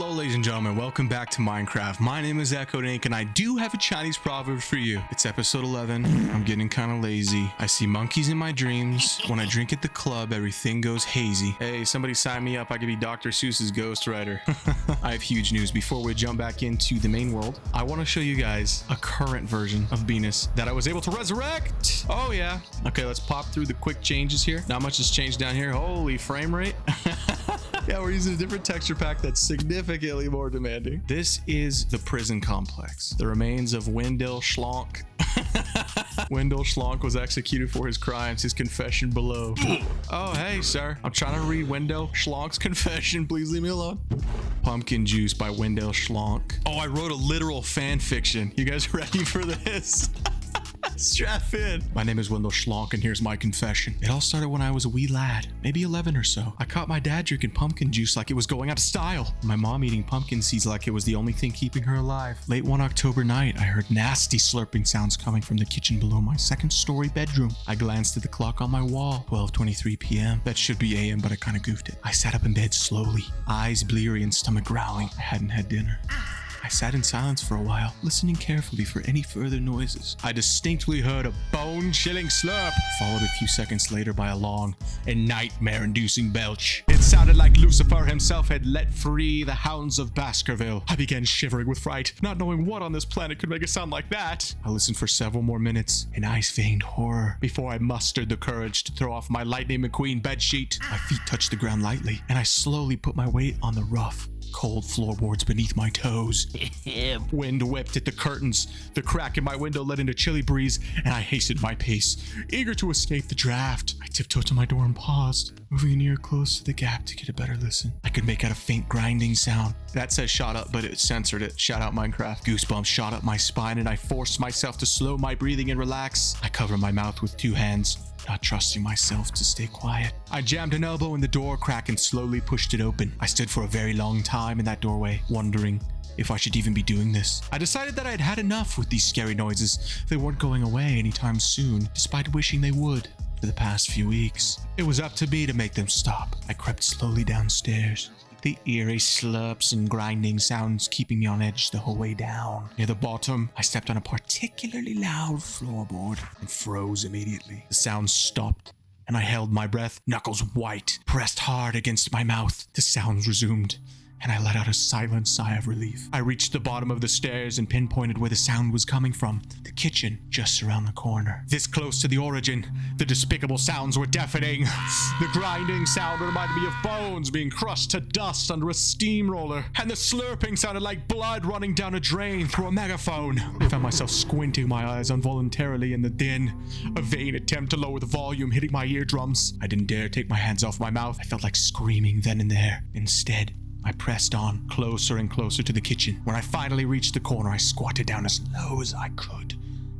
Hello ladies and gentlemen, welcome back to Minecraft. My name is EkodeInk and I do have a Chinese proverb for you. It's episode 11. I'm getting kind of lazy. I see monkeys in my dreams. When I drink at the club, everything goes hazy. Hey, somebody sign me up. I could be Dr. Seuss's ghostwriter. I have huge news. Before we jump back into the main world, I want to show you guys a current version of Beenus that I was able to resurrect. Oh yeah. Okay, let's pop through the quick changes here. Not much has changed down here. Holy frame rate. Yeah, we're using a different texture pack that's significantly more demanding. This is the prison complex. The remains of Wendell Schlonk. Wendell Schlonk was executed for his crimes. His confession below. Oh, hey, sir. I'm trying to read Wendell Schlonk's confession. Please leave me alone. Pumpkin Juice by Wendell Schlonk. Oh, I wrote a literal fan fiction. You guys ready for this? Strap in. My name is Wendell Schlonk and here's my confession. It all started when I was a wee lad, maybe 11 or so. I caught my dad drinking pumpkin juice like it was going out of style. My mom eating pumpkin seeds like it was the only thing keeping her alive. Late one October night, I heard nasty slurping sounds coming from the kitchen below my second-story bedroom. I glanced at the clock on my wall, 12:23 p.m. That should be a.m., but I kind of goofed it. I sat up in bed slowly, eyes bleary and stomach growling. I hadn't had dinner. I sat in silence for a while, listening carefully for any further noises. I distinctly heard a bone-chilling slurp, followed a few seconds later by a long and nightmare-inducing belch. It sounded like Lucifer himself had let free the hounds of Baskerville. I began shivering with fright, not knowing what on this planet could make it sound like that. I listened for several more minutes in ice-veined horror before I mustered the courage to throw off my Lightning McQueen bedsheet. My feet touched the ground lightly, and I slowly put my weight on the rough, cold floorboards beneath my toes. Wind whipped at the curtains. The crack in my window let in a chilly breeze, and I hastened my pace, eager to escape the draft. I tiptoed to my door and paused, moving an ear close to the gap to get a better listen. I could make out a faint grinding sound. That says shot up, but it censored it. Shout out Minecraft. Goosebumps shot up my spine, and I forced myself to slow my breathing and relax. I covered my mouth with two hands, not trusting myself to stay quiet. I jammed an elbow in the door crack and slowly pushed it open. I stood for a very long time in that doorway, wondering if I should even be doing this. I decided that I had had enough with these scary noises. They weren't going away anytime soon, despite wishing they would for the past few weeks. It was up to me to make them stop. I crept slowly downstairs, the eerie slurps and grinding sounds keeping me on edge the whole way down. Near the bottom, I stepped on a particularly loud floorboard and froze immediately. The sound stopped, and I held my breath, knuckles white, pressed hard against my mouth. The sounds resumed, and I let out a silent sigh of relief. I reached the bottom of the stairs and pinpointed where the sound was coming from. The kitchen, just around the corner. This close to the origin, the despicable sounds were deafening. The grinding sound reminded me of bones being crushed to dust under a steamroller, and the slurping sounded like blood running down a drain through a megaphone. I found myself squinting my eyes involuntarily in the din, a vain attempt to lower the volume hitting my eardrums. I didn't dare take my hands off my mouth. I felt like screaming then and there. Instead, I pressed on, closer and closer to the kitchen. When I finally reached the corner, I squatted down as low as I could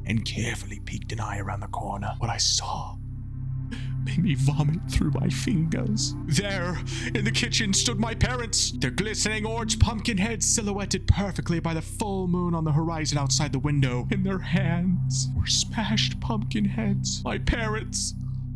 and carefully peeked an eye around the corner. What I saw made me vomit through my fingers. There, in the kitchen, stood my parents, their glistening orange pumpkin heads silhouetted perfectly by the full moon on the horizon outside the window. In their hands were smashed pumpkin heads. My parents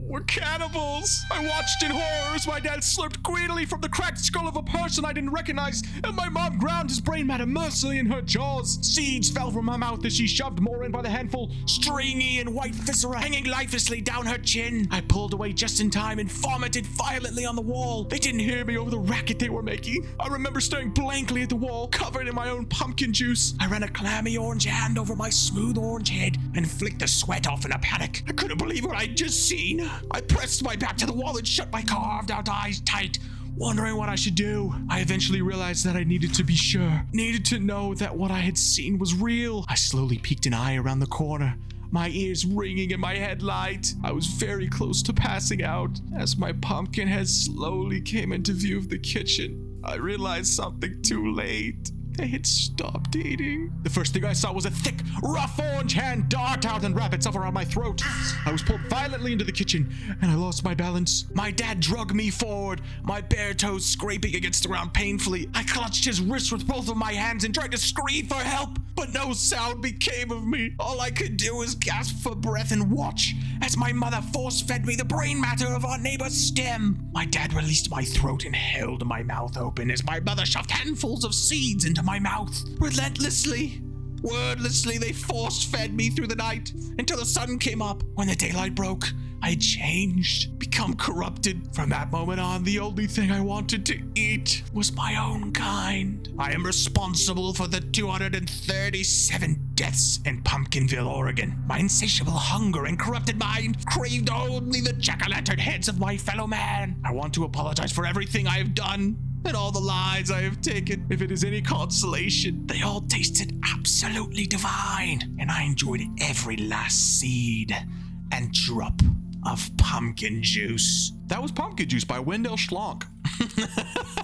were cannibals. I watched in horror as my dad slurped greedily from the cracked skull of a person I didn't recognize, and my mom ground his brain matter mercilessly in her jaws. Seeds fell from her mouth as she shoved more in by the handful, stringy and white viscera hanging lifelessly down her chin. I pulled away just in time and vomited violently on the wall. They didn't hear me over the racket they were making. I remember staring blankly at the wall, covered in my own pumpkin juice. I ran a clammy orange hand over my smooth orange head and flicked the sweat off in a panic. I couldn't believe what I'd just seen. I pressed my back to the wall and shut my carved out eyes tight, wondering what I should do. I eventually realized that I needed to be sure, needed to know that what I had seen was real. I slowly peeked an eye around the corner, my ears ringing in my head light. I was very close to passing out. As my pumpkin head slowly came into view of the kitchen, I realized something too late. They had stopped dating. The first thing I saw was a thick, rough orange hand dart out and wrap itself around my throat. I was pulled violently into the kitchen and I lost my balance. My dad dragged me forward, my bare toes scraping against the ground painfully. I clutched his wrist with both of my hands and tried to scream for help, but no sound became of me. All I could do was gasp for breath and watch as my mother force-fed me the brain matter of our neighbor's stem. My dad released my throat and held my mouth open as my mother shoved handfuls of seeds into my mouth. Relentlessly, wordlessly, they force-fed me through the night until the sun came up. When the daylight broke, I had changed, become corrupted. From that moment on, the only thing I wanted to eat was my own kind. I am responsible for the 237 deaths in Pumpkinville, Oregon. My insatiable hunger and corrupted mind craved only the jack-o'-lantern heads of my fellow man. I want to apologize for everything I have done and all the lies I have taken. If it is any consolation, they all tasted absolutely divine, and I enjoyed every last seed and drop of pumpkin juice. That was Pumpkin Juice by Wendell Schlonk.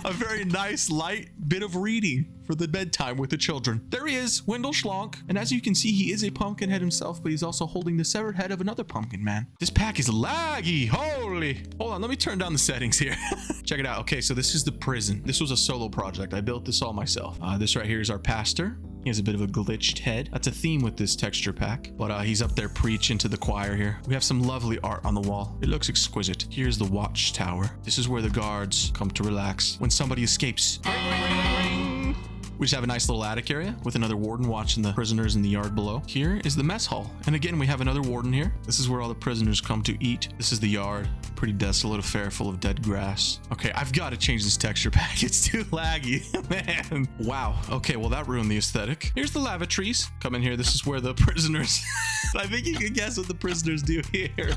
A very nice, light bit of reading for the bedtime with the children. There he is, Wendell Schlonk. And as you can see, he is a pumpkin head himself, but he's also holding the severed head of another pumpkin man. This pack is laggy. Holy. Hold on, let me turn down the settings here. Check it out. Okay, so this is the prison. This was a solo project. I built this all myself. This right here is our pastor. He has a bit of a glitched head. That's a theme with this texture pack, but he's up there preaching to the choir here. We have some lovely art on the wall. It looks exquisite. Here's the watchtower. This is where the guards come to relax when somebody escapes. We just have a nice little attic area with another warden watching the prisoners in the yard below. Here is the mess hall. And again, we have another warden here. This is where all the prisoners come to eat. This is the yard. Pretty desolate affair full of dead grass. Okay, I've got to change this texture pack. It's too laggy, man. Wow. Okay, well, that ruined the aesthetic. Here's the lavatories. Come in here. This is where the prisoners... I think you can guess what the prisoners do here.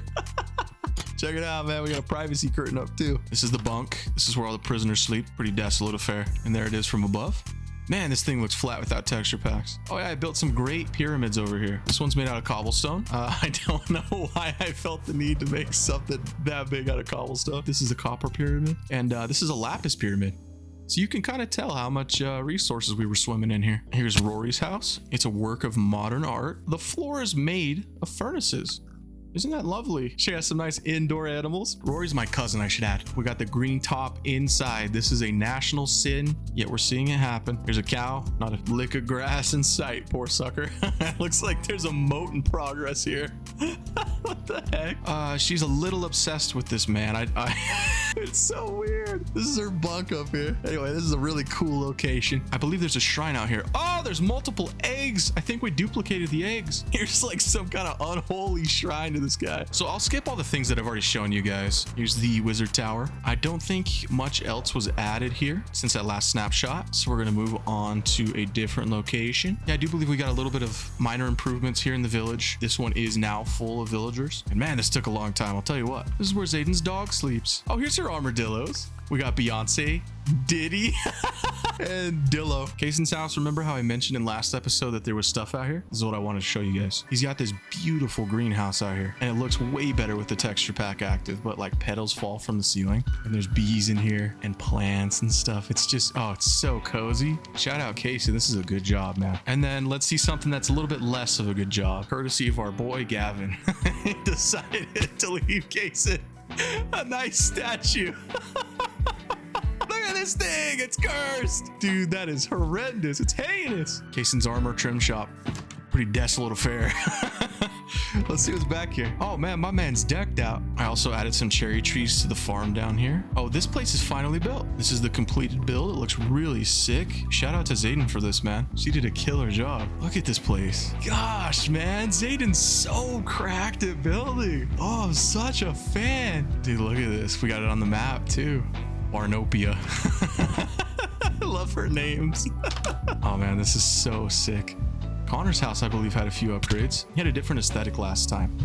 Check it out, man. We got a privacy curtain up, too. This is the bunk. This is where all the prisoners sleep. Pretty desolate affair. And there it is from above. Man, this thing looks flat without texture packs. Oh yeah, I built some great pyramids over here. This one's made out of cobblestone. I don't know why I felt the need to make something that big out of cobblestone. This is a copper pyramid, and this is a lapis pyramid. So you can kind of tell how much resources we were swimming in here. Here's Rory's house. It's a work of modern art. The floor is made of furnaces. Isn't that lovely? She has some nice indoor animals. Rory's my cousin, I should add. We got the green top inside. This is a national sin, yet we're seeing it happen. Here's a cow, not a lick of grass in sight. Poor sucker. Looks like there's a moat in progress here. What the heck? She's a little obsessed with this man. It's so weird. This is her bunk up here. Anyway, this is a really cool location. I believe there's a shrine out here. Oh, there's multiple eggs. I think we duplicated the eggs. Here's like some kind of unholy shrine to this guy. So I'll skip all the things that I've already shown you guys. Here's the wizard tower. I don't think much else was added here since that last snapshot. So we're going to move on to a different location. Yeah, I do believe we got a little bit of minor improvements here in the village. This one is now full of villagers. And man, this took a long time. I'll tell you what. This is where Zayden's dog sleeps. Oh, here's her armadillos. We got Beyonce, Diddy, and Dillo. Cason's house. Remember how I mentioned in last episode that there was stuff out here? This is what I wanted to show you guys. He's got this beautiful greenhouse out here, and it looks way better with the texture pack active, but like petals fall from the ceiling, and there's bees in here and plants and stuff. It's just, oh, it's so cozy. Shout out Casey. This is a good job, man. And then let's see something that's a little bit less of a good job, courtesy of our boy Gavin. He decided to leave Casey a nice statue. Look at this thing. It's cursed. Dude, that is horrendous. It's heinous. Cason's armor trim shop. Pretty desolate affair. Let's see what's back here. Oh man, my man's decked out. I also added some cherry trees to the farm down here. Oh, this place is finally built. This is the completed build. It looks really sick. Shout out to Zayden for this, man. She did a killer job. Look at this place. Gosh, man, Zayden's so cracked at building. Oh, I'm such a fan. Dude, look at this. We got it on the map too. Barnopia. I love her names. Oh man, this is so sick. Connor's house, I believe, had a few upgrades. He had a different aesthetic last time.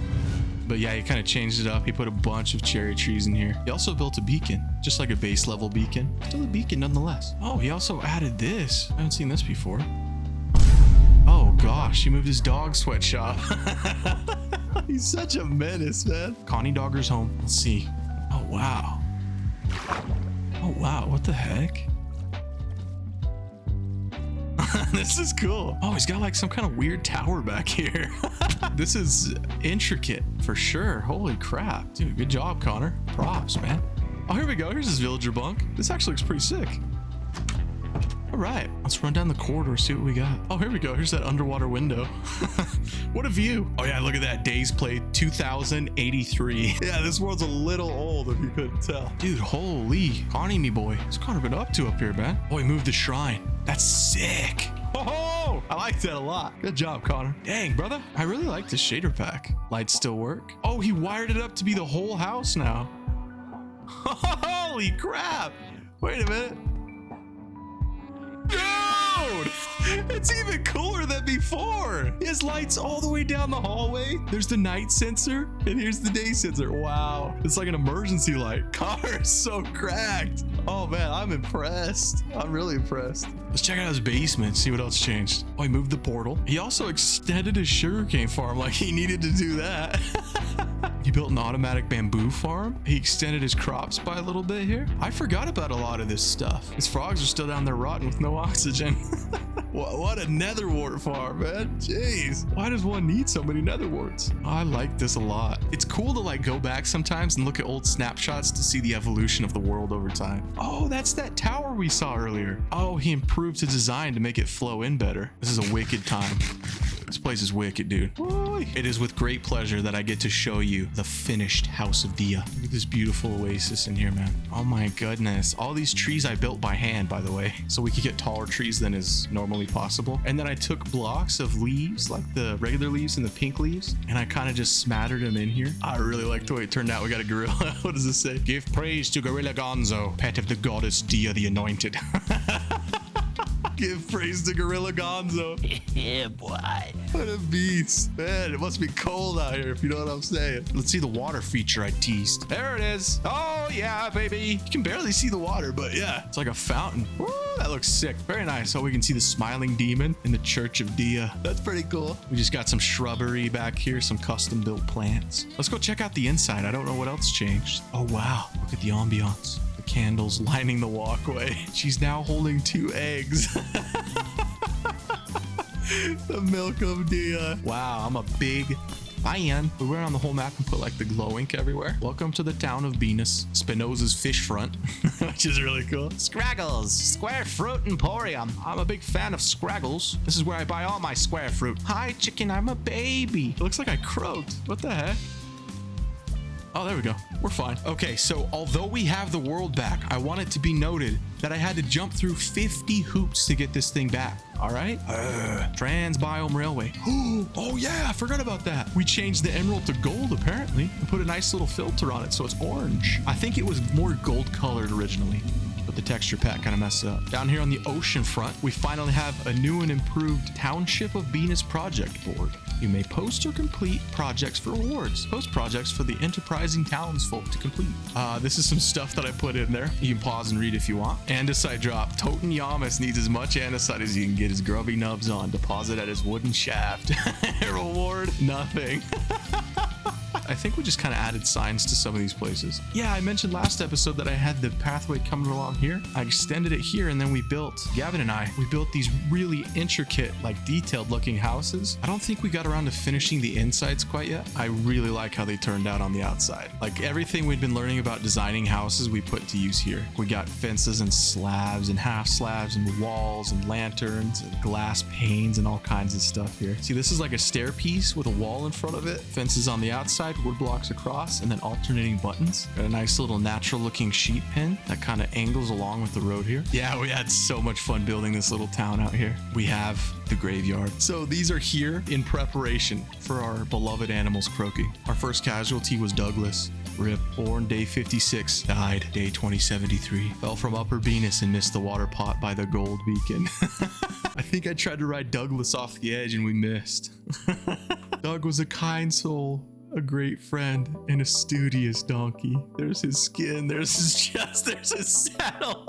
But yeah, he kind of changed it up. He put a bunch of cherry trees in here. He also built a beacon, just like a base level beacon. Still a beacon nonetheless. Oh, he also added this. I haven't seen this before. Oh gosh, he moved his dog sweatshop. He's such a menace, man. Connie Dogger's home. Let's see. Oh, wow. Oh, wow. What the heck? This is cool. Oh, he's got like some kind of weird tower back here. This is intricate for sure. Holy crap. Dude, good job, Connor. Props, man. Oh, here we go. Here's his villager bunk. This actually looks pretty sick. All right, let's run down the corridor, see what we got. Oh, here we go. Here's that underwater window. What a view. Oh yeah, look at that. Days played 2083. Yeah, this world's a little old if you couldn't tell. Dude, holy Connie me boy. What's Connor been up to up here, man? Oh, he moved the shrine. That's sick. Oh, I like that a lot. Good job, Connor. Dang, brother. I really like this shader pack. Lights still work. Oh, he wired it up to be the whole house now. Holy crap. Wait a minute. Dude, it's even cooler than before. He has lights all the way down the hallway. There's the night sensor, and here's the day sensor. Wow, it's like an emergency light. Connor is so cracked. Oh man, I'm impressed. I'm really impressed. Let's check out his basement, see what else changed. Oh, he moved the portal. He also extended his sugarcane farm like he needed to do that. He built an automatic bamboo farm. He extended his crops by a little bit here. I forgot about a lot of this stuff. His frogs are still down there rotting with no oxygen. What a netherwart farm, man. Jeez. Why does one need so many netherwarts? I like this a lot. It's cool to like go back sometimes and look at old snapshots to see the evolution of the world over time. Oh, that's that tower we saw earlier. Oh, he improved his design to make it flow in better. This is a wicked time. This place is wicked, dude. Boy. It is with great pleasure that I get to show you the finished house of Dia. Look at this beautiful oasis in here, man. Oh my goodness. All these trees I built by hand, by the way, so we could get taller trees than is normally possible. And then I took blocks of leaves, like the regular leaves and the pink leaves, and I kind of just smattered them in here. I really like the way it turned out. We got a gorilla. What does this say? Give praise to Gorilla Gonzo, pet of the goddess Dia the Anointed. Give praise to Gorilla Gonzo. Yeah, boy. What a beast. Man, it must be cold out here, if you know what I'm saying. Let's see the water feature I teased. There it is. Oh, yeah, baby. You can barely see the water, but yeah, it's like a fountain. Woo, that looks sick. Very nice. Oh, we can see the smiling demon in the Church of Dia. That's pretty cool. We just got some shrubbery back here, some custom built plants. Let's go check out the inside. I don't know what else changed. Oh, wow. Look at the ambiance. Candles lining the walkway. She's now holding 2 eggs. The milk of Dia. Wow, I'm a big fan. We went on the whole map and put like the glow ink everywhere. Welcome to the town of Beenus, Spinoza's fish front, which is really cool. Scraggles, Square Fruit Emporium. I'm a big fan of Scraggles. This is where I buy all my square fruit. Hi, chicken, I'm a baby. It looks like I croaked. What the heck? Oh, there we go. We're fine. Okay, so although we have the world back, I want it to be noted that I had to jump through 50 hoops to get this thing back. All right? Trans-biome railway. Oh yeah, I forgot about that. We changed the emerald to gold apparently and put a nice little filter on it so it's orange. I think it was more gold colored originally, but the texture pack kind of messed up. Down here on the ocean front, we finally have a new and improved Township of Beenus project board. You may post or complete projects for awards. Post projects for the enterprising townsfolk to complete. This is some stuff that I put in there. You can pause and read if you want. Andesite drop. Toten Yamas needs as much andesite as he can get his grubby nubs on. Deposit at his wooden shaft. Reward, nothing. I think we just kind of added signs to some of these places. Yeah, I mentioned last episode that I had the pathway coming along here. I extended it here, and then we built, Gavin and I, we built these really intricate, like detailed looking houses. I don't think we got around to finishing the insides quite yet. I really like how they turned out on the outside. Like everything we'd been learning about designing houses, we put to use here. We got fences and slabs and half slabs and walls and lanterns and glass panes and all kinds of stuff here. See, this is like a stair piece with a wall in front of it, fences on the outside, wood blocks across, and then alternating buttons. Got a nice little natural looking sheet pin that kind of angles along with the road here. Yeah, we had so much fun building this little town out here. We have the graveyard. So these are here in preparation for our beloved animals croaking. Our first casualty was Douglas. RIP. Born day 56, died day 2073. Fell from Upper Beenus and missed the water pot by the gold beacon. I think I tried to ride Douglas off the edge and we missed. Doug was a kind soul, a great friend, and a studious donkey. There's his skin, there's his chest, there's his saddle.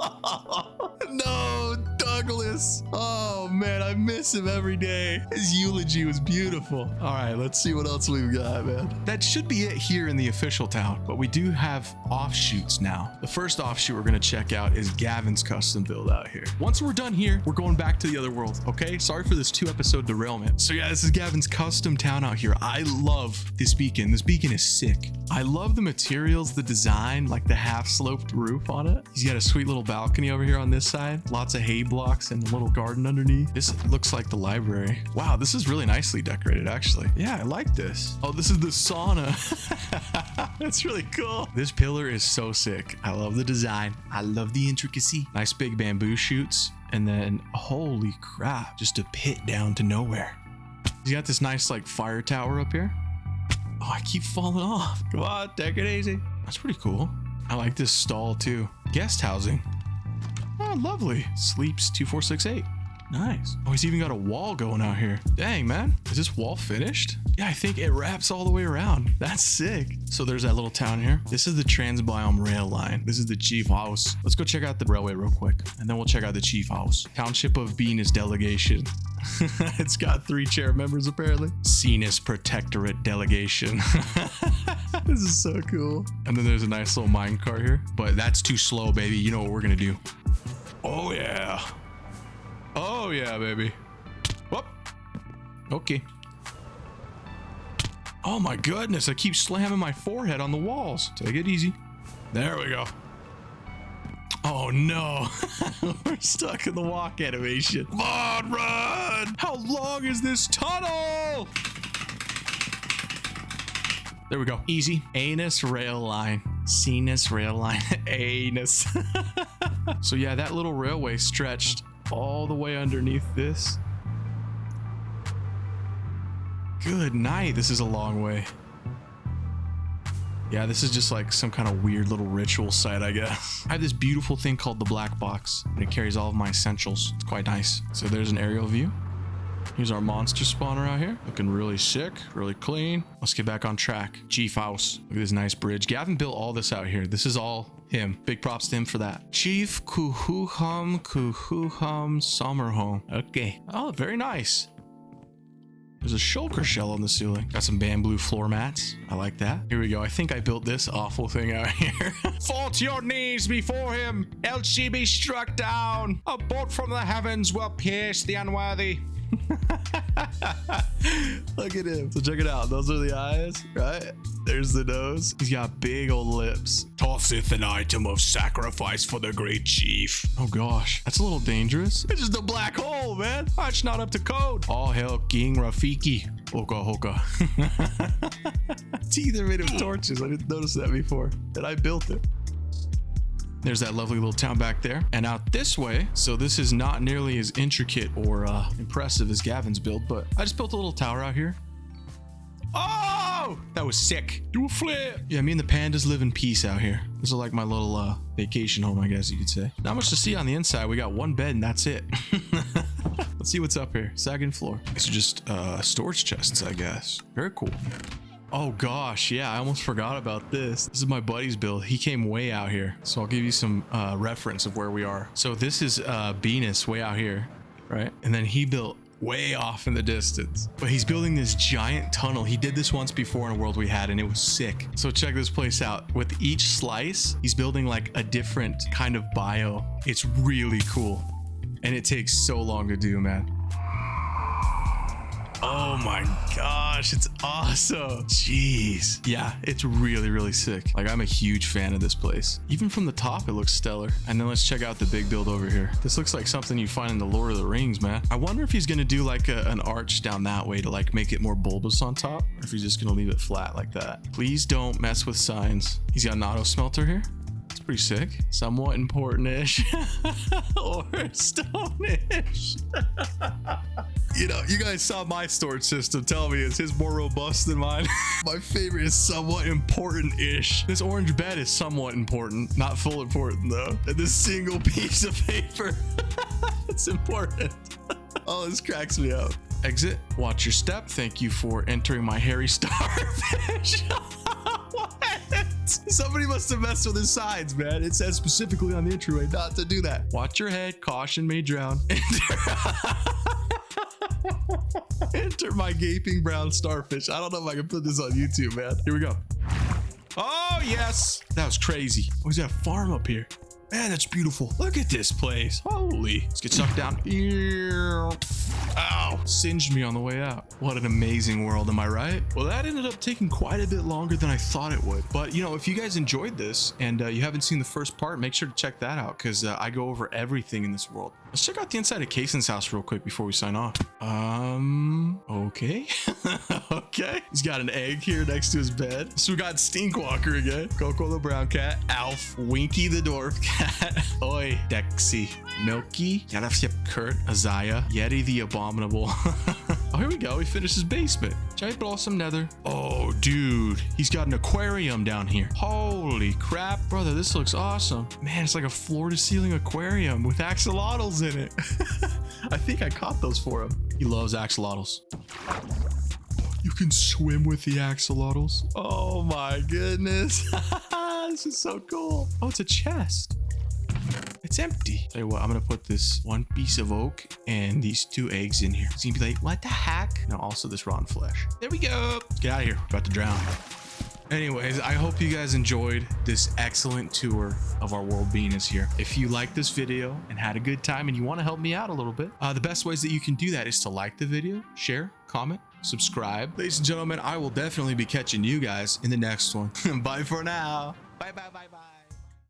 No, Douglas. Beenus. Oh man, I miss him every day. His eulogy was beautiful. All right, let's see what else we've got, man. That should be it here in the official town, but we do have offshoots now. The first offshoot we're gonna check out is Gavin's custom build out here. Once we're done here, we're going back to the other world, okay? Sorry for this 2-episode derailment. So yeah, this is Gavin's custom town out here. I love this beacon. This beacon is sick. I love the materials, the design, like the half-sloped roof on it. He's got a sweet little balcony over here on this side. Lots of hay blocks and a little garden underneath. This looks like the library. Wow, this is really nicely decorated, actually. Yeah, I like this. Oh, this is the sauna. That's really cool. This pillar is so sick. I love the design. I love the intricacy. Nice big bamboo shoots. And then, holy crap, just a pit down to nowhere. He's got this nice like fire tower up here. Oh, I keep falling off. Come on, take it easy. That's pretty cool. I like this stall too. Guest housing. Oh, lovely. Sleeps 2468. Nice. Oh, he's even got a wall going out here. Dang, man. Is this wall finished? Yeah, I think it wraps all the way around. That's sick. So there's that little town here. This is the Transbiome rail line. This is the chief house. Let's go check out the railway real quick, and then we'll check out the chief house. Township of Beenus delegation. It's got 3 chair members apparently. Beenus Protectorate delegation. This is so cool. And then there's a nice little mine car here, but that's too slow, baby. You know what we're gonna do. Oh yeah. Oh yeah, baby. Whoop. Okay. Oh my goodness, I keep slamming my forehead on the walls. Take it easy. There we go. Oh no. We're stuck in the walk animation. Come on, run! How long is this tunnel? There we go. Easy. Anus rail line. Beenus rail line. Anus. So yeah, that little railway stretched all the way underneath this. Good night. This is a long way. Yeah, this is just like some kind of weird little ritual site, I guess. I have this beautiful thing called the black box, and it carries all of my essentials. It's quite nice. So there's an aerial view. Here's our monster spawner out here. Looking really sick, really clean. Let's get back on track. Chief house. Look at this nice bridge. Gavin built all this out here. This is all him. Big props to him for that. Chief Kuhuhum Summer Home. Okay. Oh, very nice. There's a shulker shell on the ceiling. Got some bamboo floor mats. I like that. Here we go. I think I built this awful thing out here. Fall to your knees before him, else she be struck down. A bolt from the heavens will pierce the unworthy. Look at him. So check it out. Those are the eyes, right? There's the nose. He's got big old lips. Tosseth an item of sacrifice for the great chief. Oh gosh, that's a little dangerous. It's just a black hole, man. That's not up to code. All hail King Rafiki. Hoka hoka. Teeth are made of torches. I didn't notice that before, and I built it. There's that lovely little town back there, and out this way. So this is not nearly as intricate or impressive as Gavin's build, but I just built a little tower out here. Oh, that was sick. Do a flip. Yeah, me and the pandas live in peace out here. This is like my little vacation home, I guess you could say. Not much to see on the inside. We got one bed and that's it. Let's see what's up here. Sagging floor. These are just storage chests, I guess. Very cool. Oh gosh, yeah, I almost forgot about this. This is my buddy's build. He came way out here. So I'll give you some reference of where we are. So this is Beenus way out here, right? And then he built way off in the distance. But he's building this giant tunnel. He did this once before in a world we had, and it was sick. So check this place out. With each slice, he's building like a different kind of bio. It's really cool. And it takes so long to do, man. Oh my gosh, it's awesome. Jeez. Yeah, it's really, really sick. Like, I'm a huge fan of this place. Even from the top, it looks stellar. And then let's check out the big build over here. This looks like something you find in the Lord of the Rings, man. I wonder if he's gonna do like an arch down that way to like make it more bulbous on top, or if he's just gonna leave it flat like that. Please don't mess with signs. He's got an auto smelter here. Pretty sick. Somewhat important-ish. Or stone-ish. You know, you guys saw my storage system. Tell me, is his more robust than mine? My favorite is somewhat important-ish. This orange bed is somewhat important. Not full important, though. And this single piece of paper. It's important. Oh, this cracks me up. Exit. Watch your step. Thank you for entering my hairy starfish. What? Somebody must have messed with his sides, man. It says specifically on the entryway not to do that. Watch your head. Caution may drown. Enter my gaping brown starfish. I don't know if I can put this on YouTube, man. Here we go. Oh, yes. That was crazy. Oh, he's got a farm up here. Man, that's beautiful. Look at this place. Holy. Let's get sucked down. Ow. Singed me on the way out. What an amazing world, am I right? Well, that ended up taking quite a bit longer than I thought it would. But, you know, if you guys enjoyed this and you haven't seen the first part, make sure to check that out because I go over everything in this world. Let's check out the inside of Cason's house real quick before we sign off. Okay. Okay. He's got an egg here next to his bed. So we got Stinkwalker again. Coco the brown cat. Alf. Winky the dwarf cat. Oi. Dexy. Milky. Yarafyep Kurt. Azaya. Yeti the abominable. Oh, here we go. We finished his basement. Giant Blossom Nether. Oh, dude. He's got an aquarium down here. Holy crap. Brother, this looks awesome. Man, it's like a floor-to-ceiling aquarium with axolotls in it. I think I caught those for him. He loves axolotls. You can swim with the axolotls. Oh my goodness. This is so cool. Oh, it's a chest. It's empty. Tell you what, I'm gonna put this one piece of oak and these 2 eggs in here. It's gonna be like, what the heck? Now also this rotten flesh. There we go. Let's get out of here. We're about to drown. Anyways, I hope you guys enjoyed this excellent tour of our world Beenus here. If you liked this video and had a good time and you want to help me out a little bit, the best ways that you can do that is to like the video, share, comment, subscribe. Ladies and gentlemen, I will definitely be catching you guys in the next one. Bye for now. Bye, bye, bye, bye.